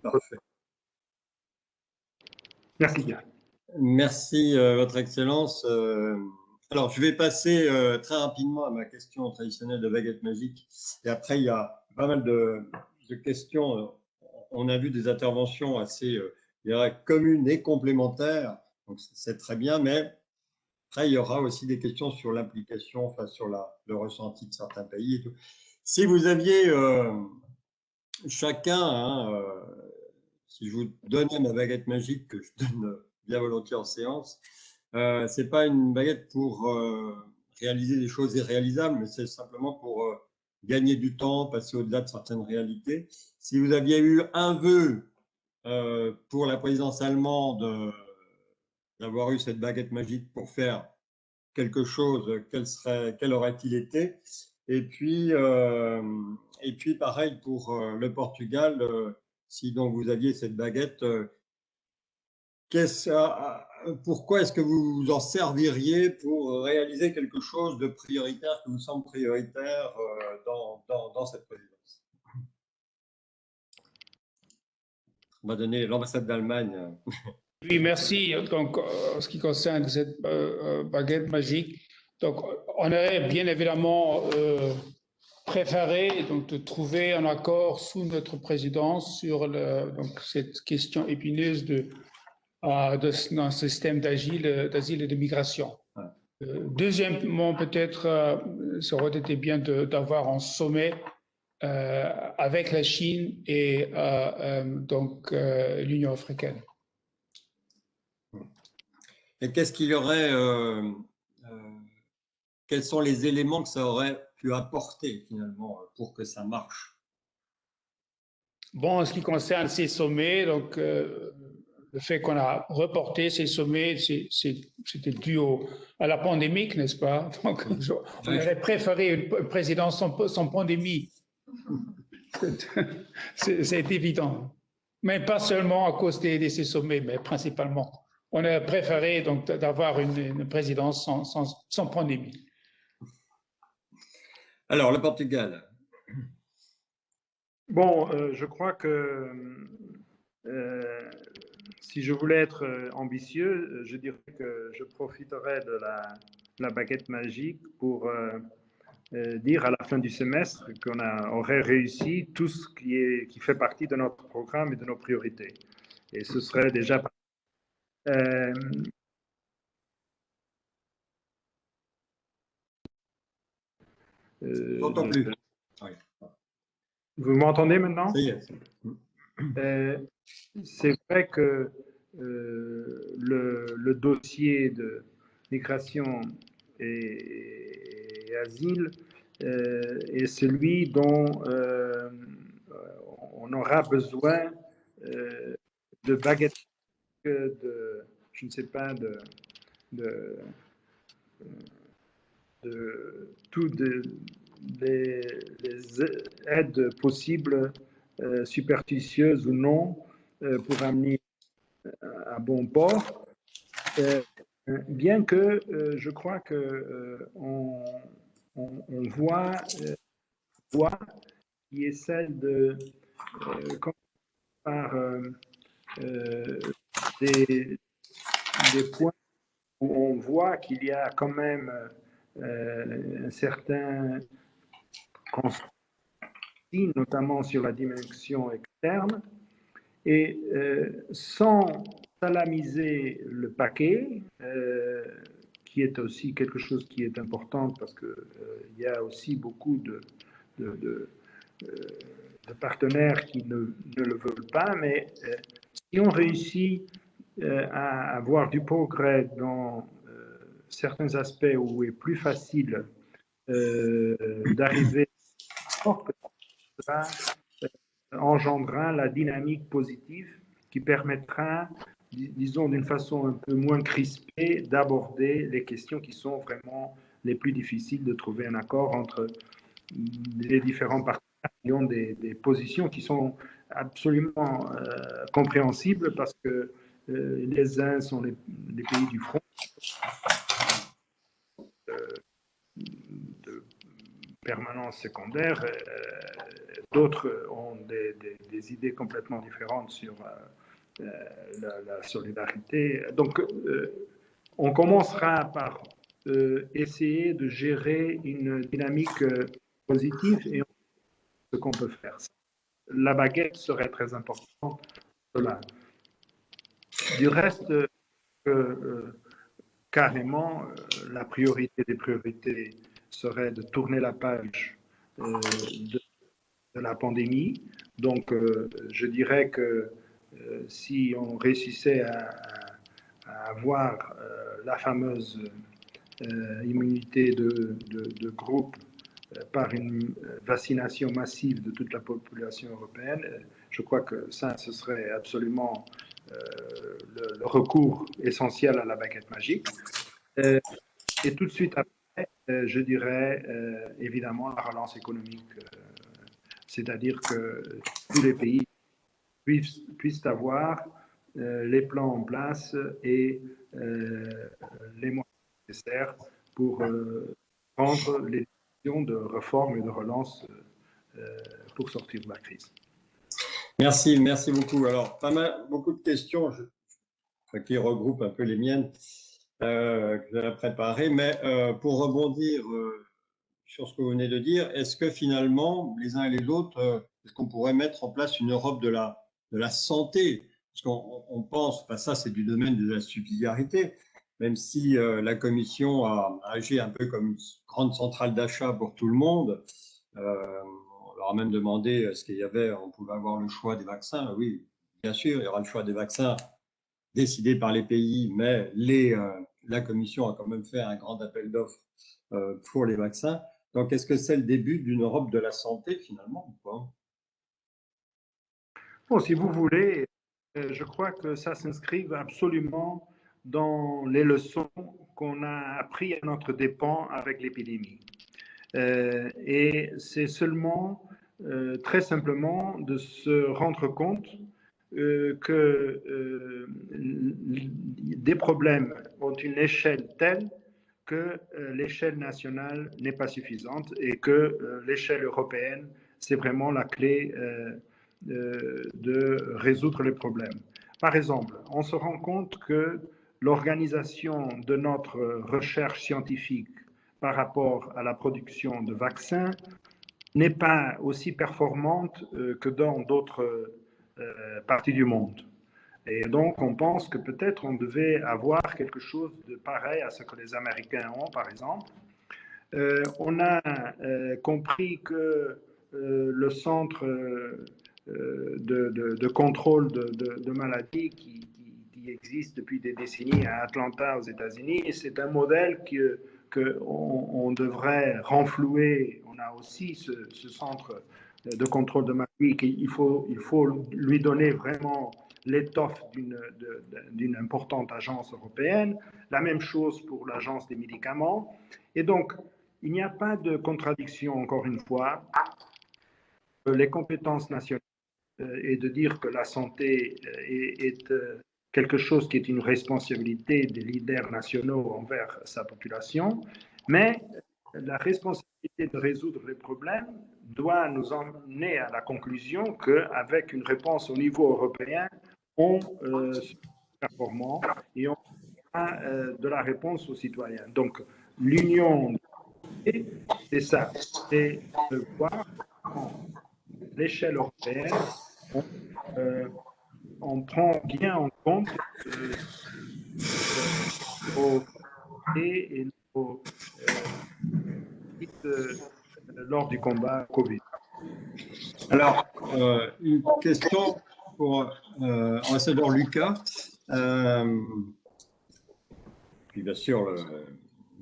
Parfait. Merci bien. Merci, Votre Excellence. Alors, je vais passer très rapidement à ma question traditionnelle de baguette magique. Et après, il y a pas mal de questions. On a vu des interventions assez, je dirais, communes et complémentaires. Donc, c'est très bien. Mais après, il y aura aussi des questions sur l'implication, enfin, sur le ressenti de certains pays et tout. Si vous aviez chacun, hein, si je vous donnais ma baguette magique que je donne bien volontiers en séance, c'est pas une baguette pour réaliser des choses irréalisables, mais c'est simplement pour gagner du temps, passer au-delà de certaines réalités. Si vous aviez eu un vœu pour la présidence allemande, d'avoir eu cette baguette magique pour faire quelque chose, quel aurait-il été? Et puis pareil pour le Portugal, si donc vous aviez cette baguette, pourquoi est-ce que vous vous en serviriez pour réaliser quelque chose de prioritaire qui vous semble prioritaire dans cette présidence? On va donner l'ambassade d'Allemagne. Oui, merci. Donc, en ce qui concerne cette baguette magique, donc, on aurait bien évidemment préféré donc, de trouver un accord sous notre présidence sur donc, cette question épineuse d'un système d'asile et de migration. Deuxièmement, peut-être, ça aurait été bien d'avoir un sommet avec la Chine et donc l'Union africaine. Et qu'est-ce qu'il y aurait, quels sont les éléments que ça aurait pu apporter finalement pour que ça marche? Bon, en ce qui concerne ces sommets, donc le fait qu'on a reporté ces sommets, c'était dû à la pandémie, n'est-ce pas? Donc, on aurait préféré une présidence sans pandémie. C'est évident. Mais pas seulement à cause de ces sommets, mais principalement. On a préféré donc d'avoir une présidence sans pandémie. Alors, le Portugal. Bon, je crois que si je voulais être ambitieux, je dirais que je profiterais de la baguette magique pour dire à la fin du semestre qu'on aurait réussi tout ce qui fait partie de notre programme et de nos priorités. Et ce serait déjà... J'entends plus. Vous m'entendez maintenant? Ça y est. C'est vrai que le dossier de migration et asile est celui dont on aura besoin de baguettes, je ne sais pas, de toutes les aides possibles, superstitieuses ou non, pour amener à bon port. bien que je crois que on voit voie qui est celle de par des, des points où on voit qu'il y a quand même un certain conflit, notamment sur la dimension externe, et sans salamiser le paquet, qui est aussi quelque chose qui est important parce qu'il y a aussi beaucoup de, de, de partenaires qui ne le veulent pas, mais si on réussit à avoir du progrès dans certains aspects où il est plus facile d'arriver à que cela engendrera la dynamique positive qui permettra, disons d'une façon un peu moins crispée, d'aborder les questions qui sont vraiment les plus difficiles, de trouver un accord entre les différents partenaires qui ont des positions qui sont absolument compréhensibles parce que les uns sont les pays du front de permanence secondaire, d'autres ont des idées complètement différentes sur la solidarité. Donc, on commencera par essayer de gérer une dynamique positive et ce qu'on peut faire. La baguette serait très importante. Cela. Du reste, carrément, la priorité des priorités serait de tourner la page de la pandémie. Donc, je dirais que si on réussissait à avoir la fameuse immunité de groupe par une vaccination massive de toute la population européenne, je crois que ça, ce serait absolument le recours essentiel à la baguette magique. Et tout de suite après, je dirais évidemment la relance économique, c'est-à-dire que tous les pays puissent avoir les plans en place et les moyens nécessaires pour prendre les décisions de réforme et de relance pour sortir de la crise. Merci, merci beaucoup. Alors, beaucoup de questions qui regroupent un peu les miennes que j'avais préparées, mais pour rebondir sur ce que vous venez de dire, est-ce que finalement, les uns et les autres, est-ce qu'on pourrait mettre en place une Europe de la santé? Parce qu'on pense, enfin ça c'est du domaine de la subsidiarité, même si la Commission a agi un peu comme une grande centrale d'achat pour tout le monde. On leur a même demandé ce qu'il y avait, on pouvait avoir le choix des vaccins. Oui, bien sûr, il y aura le choix des vaccins décidé par les pays, mais la Commission a quand même fait un grand appel d'offres pour les vaccins. Donc, est-ce que c'est le début d'une Europe de la santé, finalement, ou pas? Bon, si vous voulez, je crois que ça s'inscrit absolument dans les leçons qu'on a apprises à notre dépens avec l'épidémie. Et c'est seulement, très simplement, de se rendre compte que des problèmes ont une échelle telle que l'échelle nationale n'est pas suffisante et que l'échelle européenne, c'est vraiment la clé de résoudre les problèmes. Par exemple, on se rend compte que l'organisation de notre recherche scientifique par rapport à la production de vaccins n'est pas aussi performante que dans d'autres parties du monde. Et donc, on pense que peut-être on devait avoir quelque chose de pareil à ce que les Américains ont, par exemple. On a compris que le centre de contrôle de maladies qui existe depuis des décennies à Atlanta, aux États-Unis, et c'est un modèle qu'on devrait renflouer. On a aussi ce centre de contrôle de maladies qu'il faut lui donner vraiment l'étoffe d'une importante agence européenne. La même chose pour l'agence des médicaments. Et donc, il n'y a pas de contradiction, encore une fois. Les compétences nationales et de dire que la santé est quelque chose qui est une responsabilité des leaders nationaux envers sa population, mais la responsabilité de résoudre les problèmes doit nous emmener à la conclusion qu'avec une réponse au niveau européen, on sera performant et on a de la réponse aux citoyens. Donc, l'union, c'est ça, c'est de voir à l'échelle européenne, on prend bien en compte nos et nos lors du combat Covid. Alors, une question pour ambassadeur Lucas. Puis bien sûr,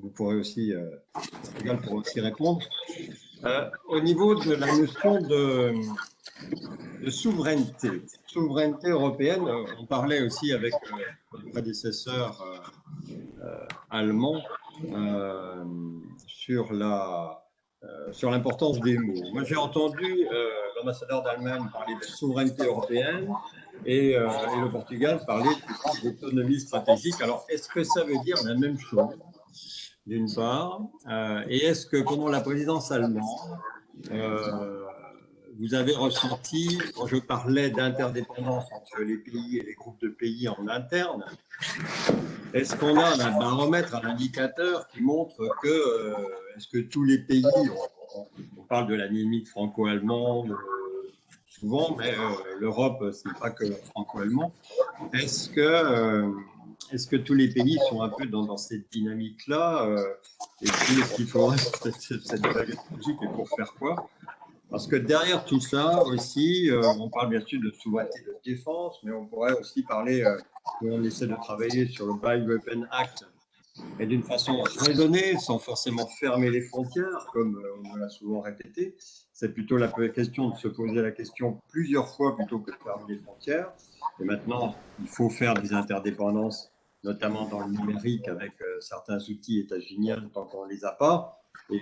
vous pourrez aussi, Portugal pourra aussi répondre. Au niveau de la notion de souveraineté européenne, on parlait aussi avec votre prédécesseur allemand sur l'importance des mots. Moi, j'ai entendu l'ambassadeur d'Allemagne parler de souveraineté européenne et le Portugal parler d'autonomie stratégique. Alors, est-ce que ça veut dire la même chose, d'une part, et est-ce que pendant la présidence allemande, vous avez ressenti, quand je parlais d'interdépendance entre les pays et les groupes de pays en interne, est-ce qu'on a un baromètre, un indicateur qui montre que, est-ce que tous les pays, on parle de la limite franco-allemande souvent, mais l'Europe, c'est pas que franco-allemand, est-ce que tous les pays sont un peu dans cette dynamique-là et puis est-ce qu'il faudrait cette baguette magique et pour faire quoi? Parce que derrière tout ça aussi, on parle bien sûr de souveraineté de défense, mais on pourrait aussi parler, on essaie de travailler sur le Buy Weapon Act, et d'une façon raisonnée, sans forcément fermer les frontières, comme on l'a souvent répété. C'est plutôt la question de se poser la question plusieurs fois plutôt que de fermer les frontières. Et maintenant, il faut faire des interdépendances, notamment dans le numérique, avec certains outils états-uniens tant qu'on ne les a pas. Et,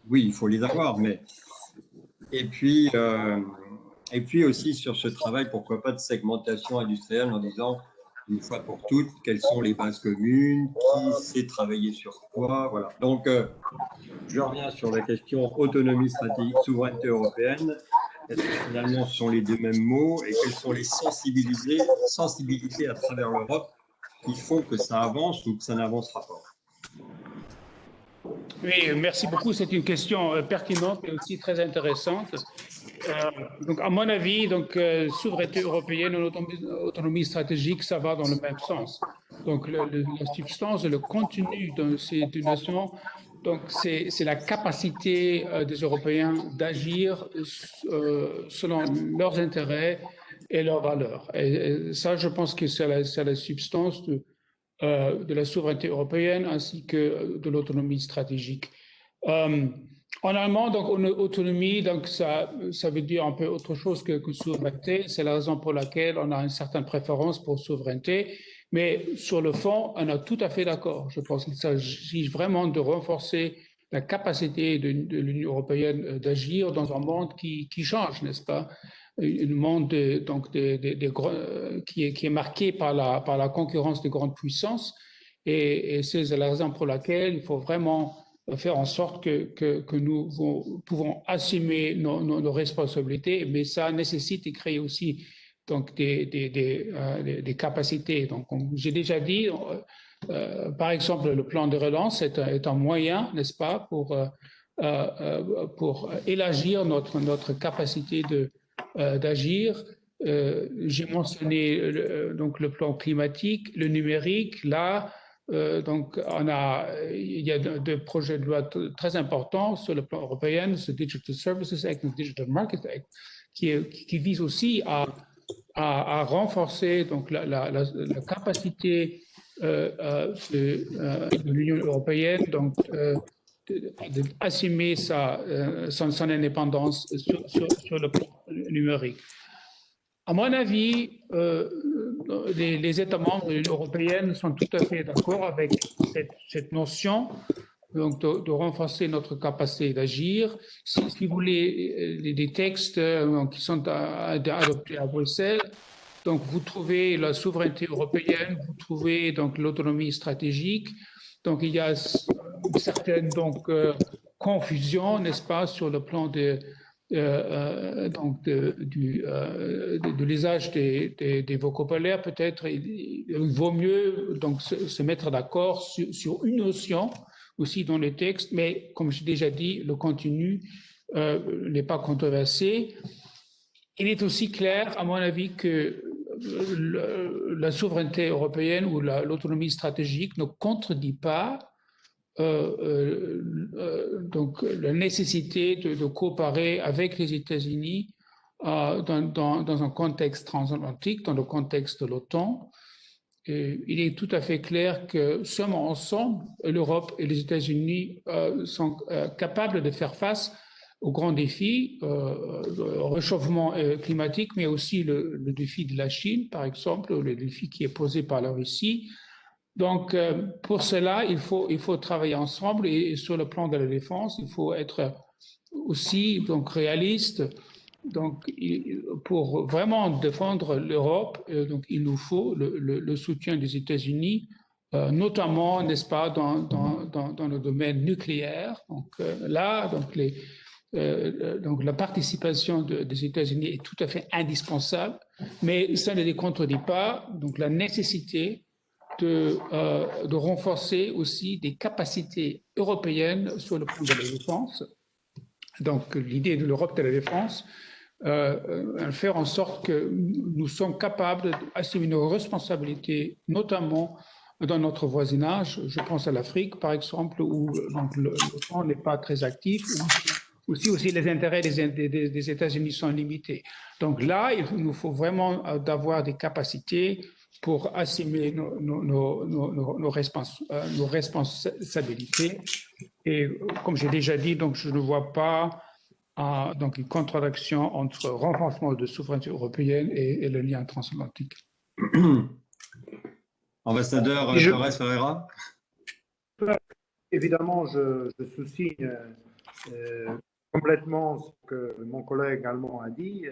oui, il faut les avoir, mais... Et puis aussi sur ce travail, pourquoi pas de segmentation industrielle en disant, une fois pour toutes, quelles sont les bases communes, qui sait travailler sur quoi, voilà. Donc, je reviens sur la question autonomie stratégique, souveraineté européenne. Est-ce que finalement ce sont les deux mêmes mots et quelles sont les sensibilités à travers l'Europe qui font que ça avance ou que ça n'avancera pas? Oui, merci beaucoup. C'est une question pertinente et aussi très intéressante. Donc, à mon avis, souveraineté européenne et autonomie stratégique, ça va dans le même sens. Donc, la substance et le contenu de ces deux notions, donc c'est la capacité des Européens d'agir selon leurs intérêts et leurs valeurs. Et ça, je pense que c'est la substance de la souveraineté européenne ainsi que de l'autonomie stratégique. En allemand, donc, autonomie, donc ça veut dire un peu autre chose que souveraineté. C'est la raison pour laquelle on a une certaine préférence pour souveraineté. Mais sur le fond, on est tout à fait d'accord. Je pense qu'il s'agit vraiment de renforcer la capacité de l'Union européenne d'agir dans un monde qui change, n'est-ce pas? Un monde qui est marqué par la concurrence des grandes puissances. Et c'est la raison pour laquelle il faut vraiment faire en sorte que nous pouvons assumer nos responsabilités, mais ça nécessite de créer aussi donc des capacités. Donc, j'ai déjà dit, par exemple, le plan de relance est un moyen, n'est-ce pas, pour élargir notre capacité d'agir. J'ai mentionné donc le plan climatique, le numérique, là. Donc, il y a deux projets de loi très importants sur le plan européen, ce Digital Services Act et le Digital Market Act, qui visent aussi à renforcer donc la capacité de l'Union européenne d'assumer son indépendance sur le plan numérique. À mon avis, les États membres de l'Union européenne sont tout à fait d'accord avec cette notion donc de renforcer notre capacité d'agir. Si vous voulez des textes qui sont adoptés à Bruxelles, Donc, vous trouvez la souveraineté européenne, vous trouvez donc l'autonomie stratégique. Donc, il y a une certaine confusion, n'est-ce pas, sur le plan de l'usage des vocabulaires. Peut-être il vaut mieux donc se mettre d'accord sur une notion aussi dans les textes, mais comme j'ai déjà dit, le contenu n'est pas controversé. Il est aussi clair, à mon avis, que la souveraineté européenne ou l'autonomie stratégique ne contredit pas donc la nécessité de coopérer avec les États-Unis dans un contexte transatlantique, dans le contexte de l'OTAN. Il est tout à fait clair que seulement ensemble, l'Europe et les États-Unis sont capables de faire face aux grands défis, le réchauffement climatique, mais aussi le défi de la Chine, par exemple, le défi qui est posé par la Russie. Donc, pour cela, il faut travailler ensemble et sur le plan de la défense, il faut être aussi donc réaliste. Donc, pour vraiment défendre l'Europe, donc il nous faut le soutien des États-Unis, notamment, n'est-ce pas, dans le domaine nucléaire. Donc là, donc la participation des États-Unis est tout à fait indispensable, mais ça ne les contredit pas. Donc la nécessité de renforcer aussi des capacités européennes sur le plan de la défense. Donc l'idée de l'Europe de la défense, faire en sorte que nous sommes capables d'assumer nos responsabilités, notamment dans notre voisinage. Je pense à l'Afrique, par exemple, où l'OTAN n'est pas très actif, où aussi les intérêts des États-Unis sont limités. Donc là, il nous faut vraiment d'avoir des capacités pour assumer nos responsabilités. Et comme j'ai déjà dit, donc je ne vois pas donc une contradiction entre renforcement de souveraineté européenne et le lien transatlantique. Ambassadeur Torres Ferreira. Évidemment, je sous-signe complètement ce que mon collègue allemand a dit.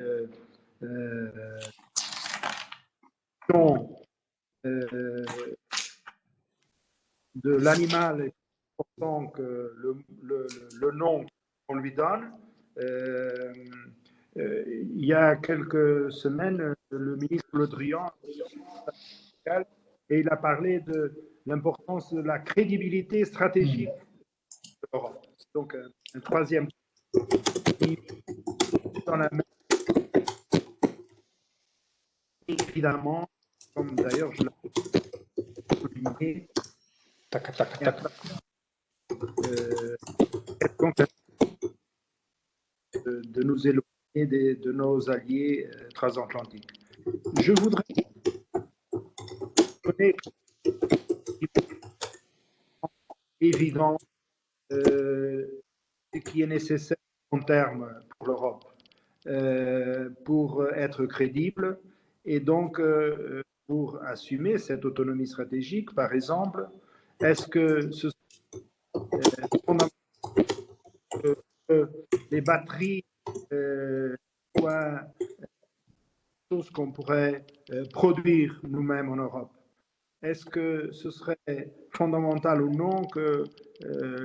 De l'animal est important que le nom qu'on lui donne. Il y a quelques semaines, le ministre Le Drian et il a parlé de l'importance de la crédibilité stratégique de l'Europe. Donc, un troisième dans la même évidemment, comme d'ailleurs je l'ai souligné, de nous éloigner de nos alliés transatlantiques. Je voudrais donner évident ce qui est nécessaire en termes pour l'Europe pour être crédible et donc pour assumer cette autonomie stratégique. Par exemple, est-ce que ce les batteries soient choses qu'on pourrait produire nous-mêmes en Europe? Est-ce que ce serait fondamental ou non que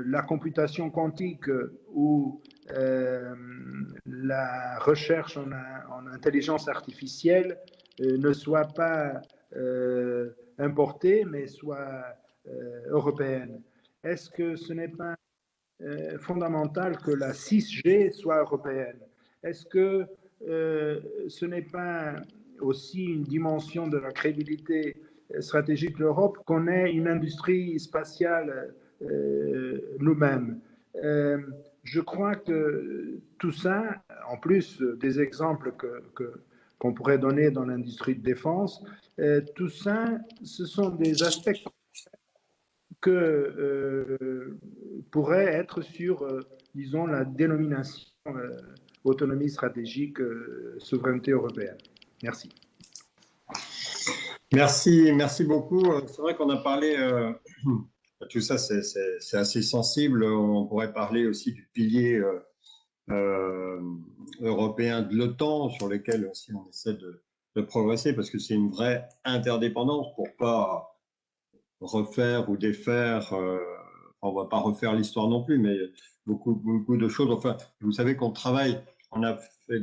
la computation quantique ou la recherche en intelligence artificielle ne soit pas importée, mais soit européenne? Est-ce que ce n'est pas fondamental que la 6G soit européenne? Est-ce que ce n'est pas aussi une dimension de la crédibilité stratégique de l'Europe qu'on ait une industrie spatiale nous-mêmes? Je crois que tout ça, en plus des exemples qu'on pourrait donner dans l'industrie de défense, tout ça, ce sont des aspects que pourrait être sur, disons, la dénomination autonomie stratégique, souveraineté européenne. Merci. Merci beaucoup. C'est vrai qu'on a parlé, tout ça c'est assez sensible. On pourrait parler aussi du pilier européen de l'OTAN, sur lequel aussi on essaie progresser parce que c'est une vraie interdépendance pour pas refaire ou défaire. On va pas refaire l'histoire non plus, mais beaucoup de choses. Enfin, vous savez qu'on travaille, on a fait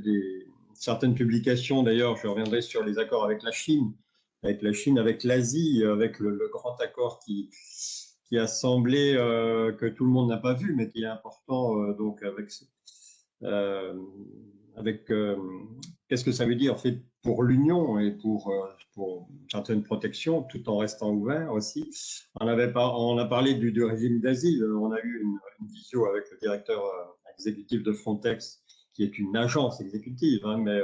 certaines publications. D'ailleurs, je reviendrai sur les accords avec la Chine, avec l'Asie, avec le grand accord qui a semblé que tout le monde n'a pas vu, mais qui est important. Donc, euh, qu'est-ce que ça veut dire en fait pour l'Union et pour certaines protections, tout en restant ouvert aussi. On a parlé du régime d'asile. On a eu une visio avec le directeur exécutif de Frontex, qui est une agence exécutive, hein, mais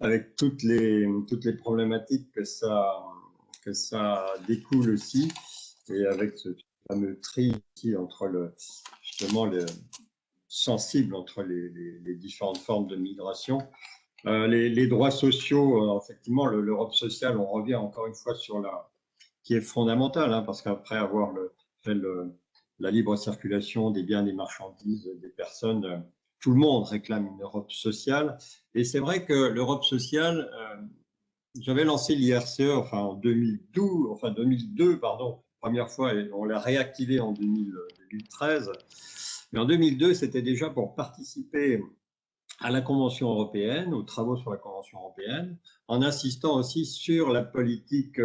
avec toutes les problématiques que ça découle aussi, et avec ce fameux tri aussi entre justement sensible entre les différentes formes de migration. Les droits sociaux, effectivement, l'Europe sociale, on revient encore une fois sur qui est fondamentale, hein, parce qu'après avoir fait la libre circulation des biens, des marchandises, des personnes, tout le monde réclame une Europe sociale. Et c'est vrai que l'Europe sociale, j'avais lancé l'IRCE en 2002, pardon, première fois, et on l'a réactivé en 2013. Mais en 2002, c'était déjà pour participer à la Convention européenne, aux travaux sur la Convention européenne, en insistant aussi sur la politique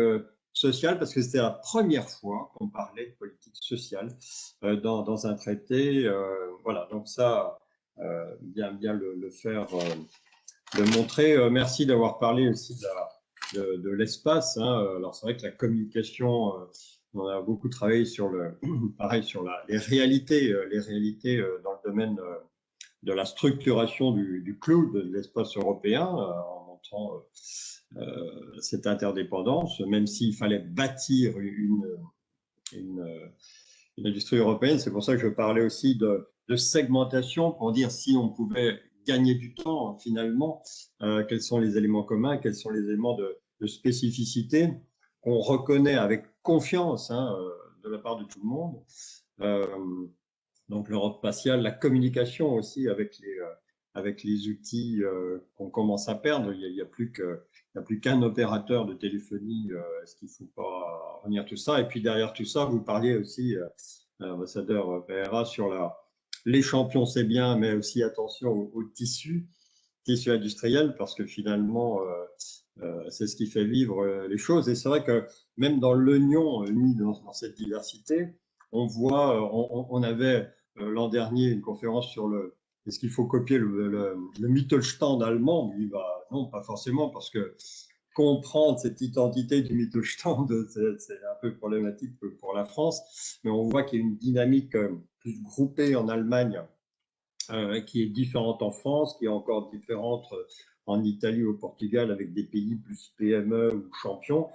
sociale, parce que c'était la première fois qu'on parlait de politique sociale dans un traité. Voilà, donc ça, bien le faire, le montrer. Merci d'avoir parlé aussi de l'espace. Hein. Alors c'est vrai que la communication, on a beaucoup travaillé sur pareil, sur les réalités dans le domaine de la structuration du cloud, de l'espace européen, en montrant cette interdépendance, même s'il fallait bâtir une industrie européenne. C'est pour ça que je parlais aussi de segmentation, pour dire si on pouvait gagner du temps finalement, quels sont les éléments communs, quels sont les éléments de spécificité qu'on reconnaît avec confiance, hein, de la part de tout le monde. Donc l'Europe spatiale, la communication aussi avec les outils qu'on commence à perdre. Il n'y a plus qu'un opérateur de téléphonie. Est-ce qu'il ne faut pas revenir tout ça? Et puis derrière tout ça, vous parliez aussi, ambassadeur Pereira, sur les champions, c'est bien, mais aussi attention au tissu industriel, parce que finalement, c'est ce qui fait vivre les choses. Et c'est vrai que même dans l'oignon mis dans cette diversité, on voit, on avait l'an dernier une conférence sur est-ce qu'il faut copier le Mittelstand allemand? Oui, bah, non, pas forcément, parce que comprendre cette identité du Mittelstand, c'est un peu problématique pour la France, mais on voit qu'il y a une dynamique plus groupée en Allemagne qui est différente en France, qui est encore différente en Italie ou au Portugal, avec des pays plus PME ou champions.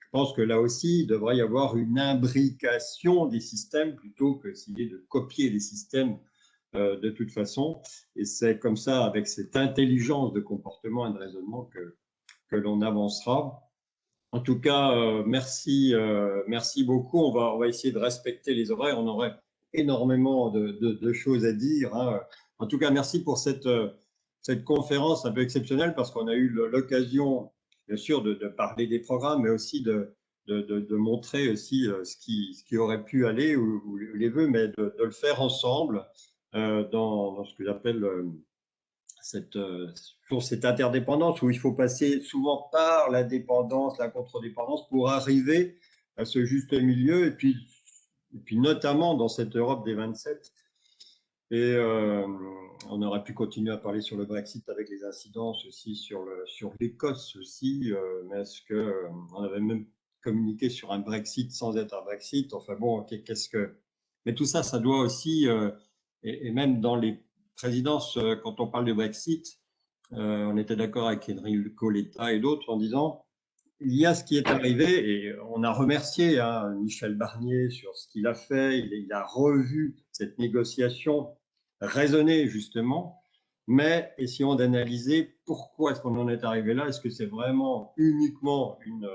Je pense que là aussi, il devrait y avoir une imbrication des systèmes plutôt que d'essayer de copier les systèmes de toute façon. Et c'est comme ça, avec cette intelligence de comportement et de raisonnement, que l'on avancera. En tout cas, merci beaucoup. On va essayer de respecter les horaires. On aurait énormément de choses à dire, hein. En tout cas, merci pour cette conférence un peu exceptionnelle, parce qu'on a eu l'occasion, bien sûr, de parler des programmes, mais aussi de montrer aussi ce qui aurait pu aller, ou les vœux, mais de le faire ensemble dans ce que j'appelle cette interdépendance, où il faut passer souvent par la dépendance, la contre-dépendance, pour arriver à ce juste milieu, et puis notamment dans cette Europe des 27. Et on aurait pu continuer à parler sur le Brexit avec les incidences aussi sur l'Écosse aussi, mais est-ce on avait même communiqué sur un Brexit sans être un Brexit? Enfin bon, okay, mais tout ça, ça doit aussi, et même dans les présidences, quand on parle de Brexit, on était d'accord avec Enrico Letta et d'autres en disant il y a ce qui est arrivé, et on a remercié Michel Barnier sur ce qu'il a fait. Il a revu cette négociation raisonnée, justement, mais essayons d'analyser pourquoi est-ce qu'on en est arrivé là. Est-ce que c'est vraiment uniquement une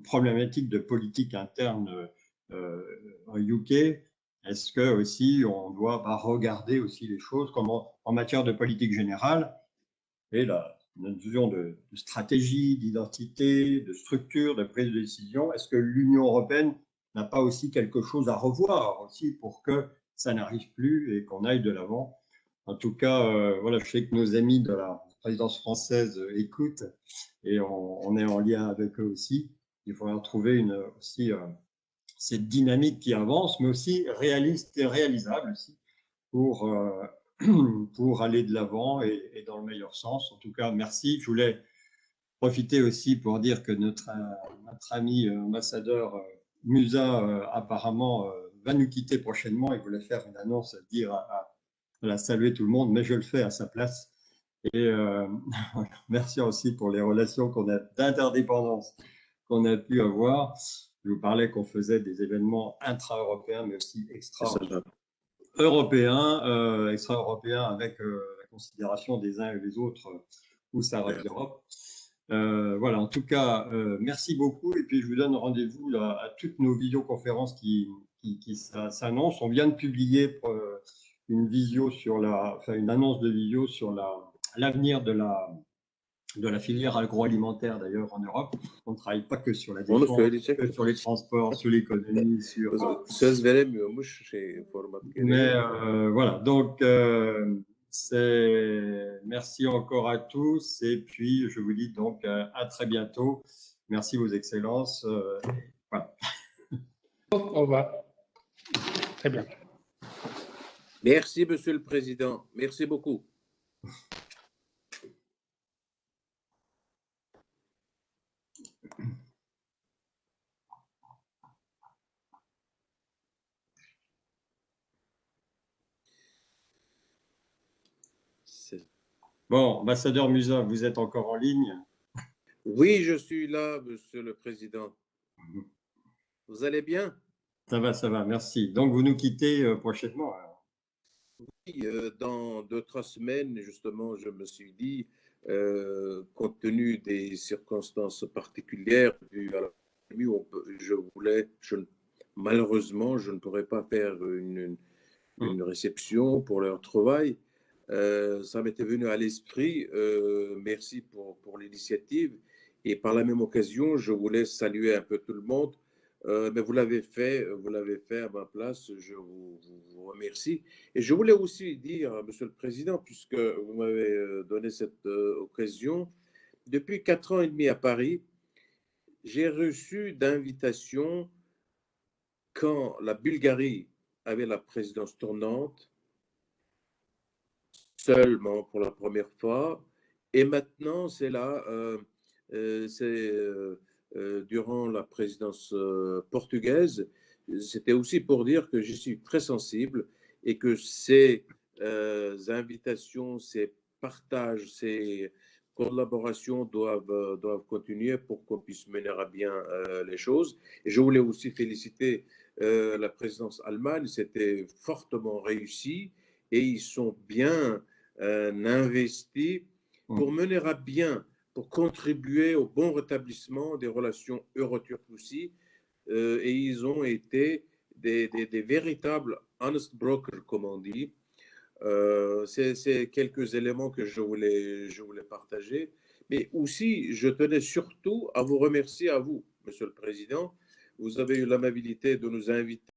problématique de politique interne en UK? Est-ce que aussi on doit regarder aussi les choses comme en matière de politique générale? Et notre vision de stratégie, d'identité, de structure, de prise de décision. Est-ce que l'Union européenne n'a pas aussi quelque chose à revoir aussi pour que ça n'arrive plus et qu'on aille de l'avant? En tout cas, voilà, je sais que nos amis de la présidence française écoutent et on est en lien avec eux aussi. Il faudra trouver aussi cette dynamique qui avance, mais aussi réaliste et réalisable aussi pour, pour aller de l'avant et dans le meilleur sens. En tout cas, merci. Je voulais profiter aussi pour dire que notre ami ambassadeur Musa apparemment va nous quitter prochainement. Il voulait faire une annonce, dire à saluer tout le monde, mais je le fais à sa place. Et merci aussi pour les relations d'interdépendance qu'on a pu avoir. Je vous parlais qu'on faisait des événements intra-européens, mais aussi extra-européens avec la considération des uns et des autres où s'arrête l'Europe. Voilà, en tout cas, merci beaucoup. Et puis, je vous donne rendez-vous à toutes nos vidéoconférences qui s'annoncent. On vient de publier une annonce de vidéo sur l'avenir de la filière agroalimentaire d'ailleurs en Europe. On ne travaille pas que sur la défense, que sur les transports, sur l'économie, sur... Mais voilà, donc merci encore à tous et puis je vous dis donc à très bientôt. Merci vos excellences. Voilà. Au revoir. Très bien. Merci, Monsieur le Président. Merci beaucoup. Bon, ambassadeur Musa, vous êtes encore en ligne? Oui, je suis là, Monsieur le Président. Vous allez bien? Ça va, merci. Donc, vous nous quittez prochainement alors. Oui, dans 2-3 semaines, justement, je me suis dit, compte tenu des circonstances particulières dues à la pandémie, malheureusement, je ne pourrais pas faire une réception pour leur travail. Ça m'était venu à l'esprit. Merci pour l'initiative. Et par la même occasion, je voulais saluer un peu tout le monde. Mais vous l'avez fait à ma place. Je vous remercie. Et je voulais aussi dire, Monsieur le Président, puisque vous m'avez donné cette occasion, depuis 4 ans et demi à Paris, j'ai reçu d'invitations quand la Bulgarie avait la présidence tournante, seulement pour la première fois. Et maintenant, c'est là, durant la présidence portugaise. C'était aussi pour dire que je suis très sensible et que ces invitations, ces partages, ces collaborations doivent continuer pour qu'on puisse mener à bien les choses. Et je voulais aussi féliciter la présidence allemande. C'était fortement réussi et ils sont bien investis pour mener à bien, pour contribuer au bon rétablissement des relations euro-turques aussi. Et ils ont été des véritables honest brokers, comme on dit. C'est quelques éléments que je voulais partager. Mais aussi, je tenais surtout à vous remercier à vous, Monsieur le Président. Vous avez eu l'amabilité de nous inviter